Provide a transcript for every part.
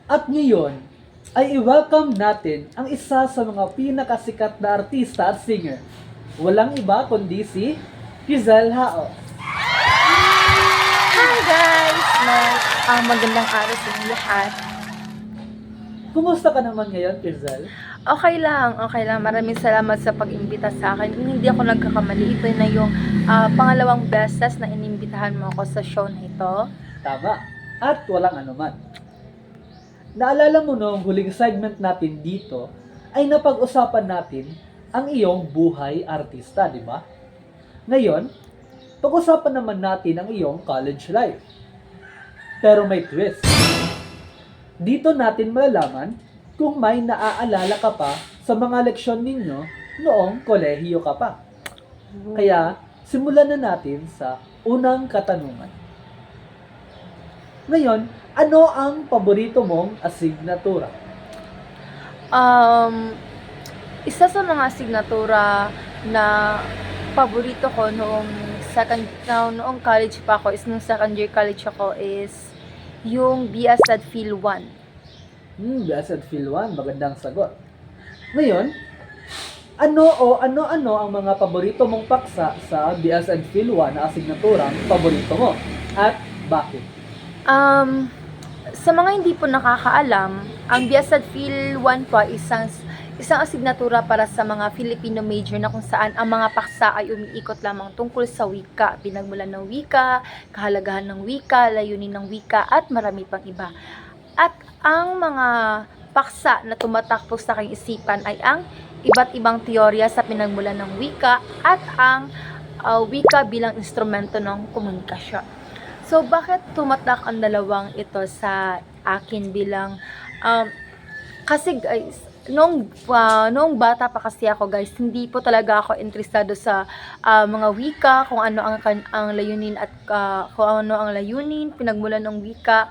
At ngayon, ay i-welcome natin ang isa sa mga pinakasikat na artista at singer. Walang iba kundi si Giselle Hao. Hi guys! Magandang araw sa inyo lahat. Kumusta ka naman ngayon, Giselle? Okay lang, okay lang. Maraming salamat sa pag-imbita sa akin. Kung hindi ako nagkakamali, ito na yung pangalawang beses na inimbitahan mo ako sa show na ito. Tama. At walang anuman. Naalala mo nung huling segment natin dito ay napag-usapan natin ang iyong buhay artista, di ba? Ngayon, pag-usapan naman natin ang iyong college life. Pero may twist. Dito natin malalaman kung may naaalala ka pa sa mga leksyon ninyo noong kolehiyo ka pa. Kaya, simulan na natin sa unang katanungan. Ngayon, ano ang paborito mong asignatura? Isa sa mga asignatura na paborito ko noong college pa ako is nung second year college ako is yung BSED Phil 1. Blessed Phil 1, magandang sagot. Ngayon, ano-ano ang mga paborito mong paksa sa BSED Phil 1 na asignaturang paborito mo? At bakit? Sa mga hindi po nakakaalam, ang BSED Phil 1 po ay isang asignatura para sa mga Filipino major na kung saan ang mga paksa ay umiikot lamang tungkol sa wika, pinagmulan ng wika, kahalagahan ng wika, layunin ng wika, at marami pang iba. At ang mga paksa na tumatakbo sa aking isipan ay ang iba't ibang teorya sa pinagmulan ng wika at ang wika bilang instrumento ng komunikasyon. So, bakit tumatak ang dalawang ito sa akin bilang kasi guys, noong bata pa kasi ako guys, hindi po talaga ako interesado sa mga wika, kung ano ang layunin at kung ano ang layunin, pinagmulan ng wika.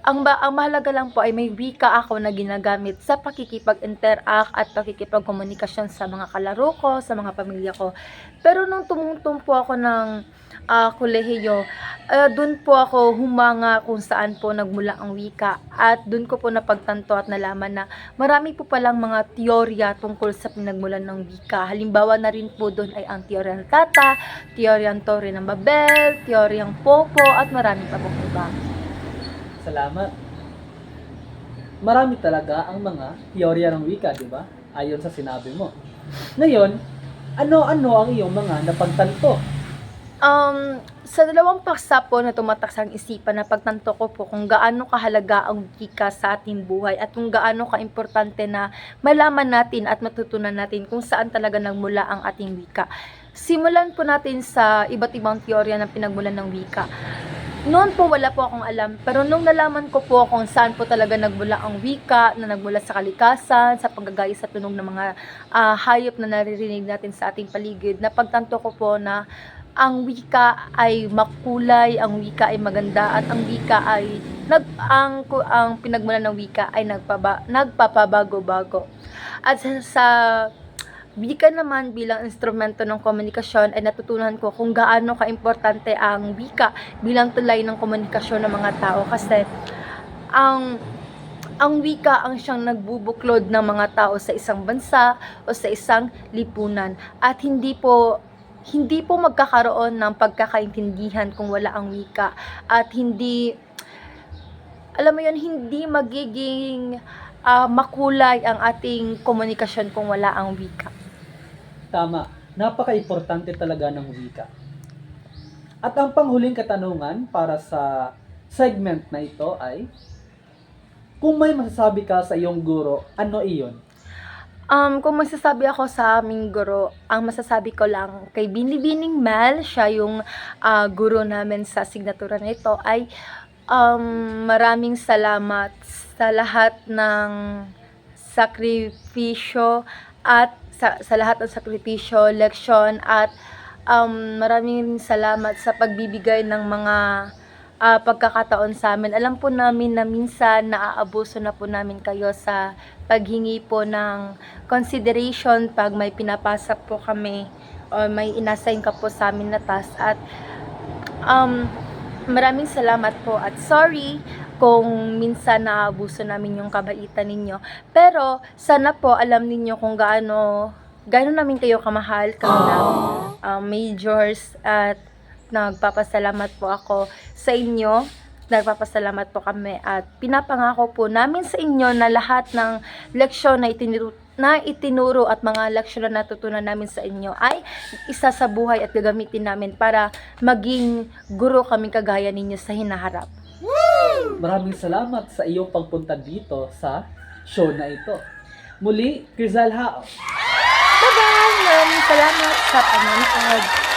Ang mahalaga lang po ay may wika ako na ginagamit sa pakikipag-interact at pakikipagkomunikasyon sa mga kalaro ko, sa mga pamilya ko. Pero nung tumungtong po ako ng kolehiyo, dun po ako humanga kung saan po nagmula ang wika. At dun ko po napagtanto at nalaman na marami po palang mga teorya tungkol sa pinagmulan ng wika. Halimbawa na rin po dun ay ang teorya ng Tata, teorya ng Torre ng Babel, teorya ng Popo, at marami pa pong iba. Salamat. Marami talaga ang mga teorya ng wika, di ba? Ayon sa sinabi mo. Ngayon, ano-ano ang iyong mga napagtanto? Sa dalawang paksa po na tumatak sa isipan, na pagtanto ko po kung gaano kahalaga ang wika sa ating buhay at kung gaano kaimportante na malaman natin at matutunan natin kung saan talaga nagmula ang ating wika. Simulan po natin sa iba't ibang teorya ng pinagmulan ng wika. Noon po wala po akong alam, pero nung nalaman ko po kung saan po talaga nagmula ang wika, na nagmula sa kalikasan, sa paggagaya sa tunog ng mga hayop na naririnig natin sa ating paligid, napagtanto ko po na ang wika ay makulay, ang wika ay maganda, at ang wika ay ang pinagmulan ng wika ay nagpapabago-bago. At sa wika naman bilang instrumento ng komunikasyon ay natutunan ko kung gaano kaimportante ang wika bilang tulay ng komunikasyon ng mga tao, kasi ang wika ang siyang nagbubuklod ng mga tao sa isang bansa o sa isang lipunan, at hindi po magkakaroon ng pagkakaintindihan kung wala ang wika, at hindi magiging makulay ang ating komunikasyon kung wala ang wika. Tama, napaka-importante talaga ng wika. At ang panghuling katanungan para sa segment na ito ay, kung may masasabi ka sa iyong guro, ano iyon? Kung magsasabi ako sa aming guro, ang masasabi ko lang kay Binibining Mel, siya yung guro namin sa asignatura na ito, ay maraming salamat sa lahat ng sakripisyo at sa lahat ng sakripisyo, leksyon, at maraming salamat sa pagbibigay ng mga pagkakataon sa amin. Alam po namin na minsan naaabuso na po namin kayo sa paghingi po ng consideration pag may pinapasa po kami o may inassign ka po sa amin na task. At maraming salamat po, at sorry kung minsan naabuso namin yung kabaitan ninyo. Pero sana po alam ninyo kung gaano namin kayo kamahal, kami na majors, at nagpapasalamat po ako sa inyo. Nagpapasalamat po kami at pinapangako po namin sa inyo na lahat ng leksyon na itinuro at mga leksyon na natutunan namin sa inyo ay isa sa buhay at gagamitin namin para maging guro kami kagaya ninyo sa hinaharap. Maraming salamat sa iyong pagpunta dito sa show na ito. Muli, Crizal Hao. Bye-bye! Maraming salamat sa panonood.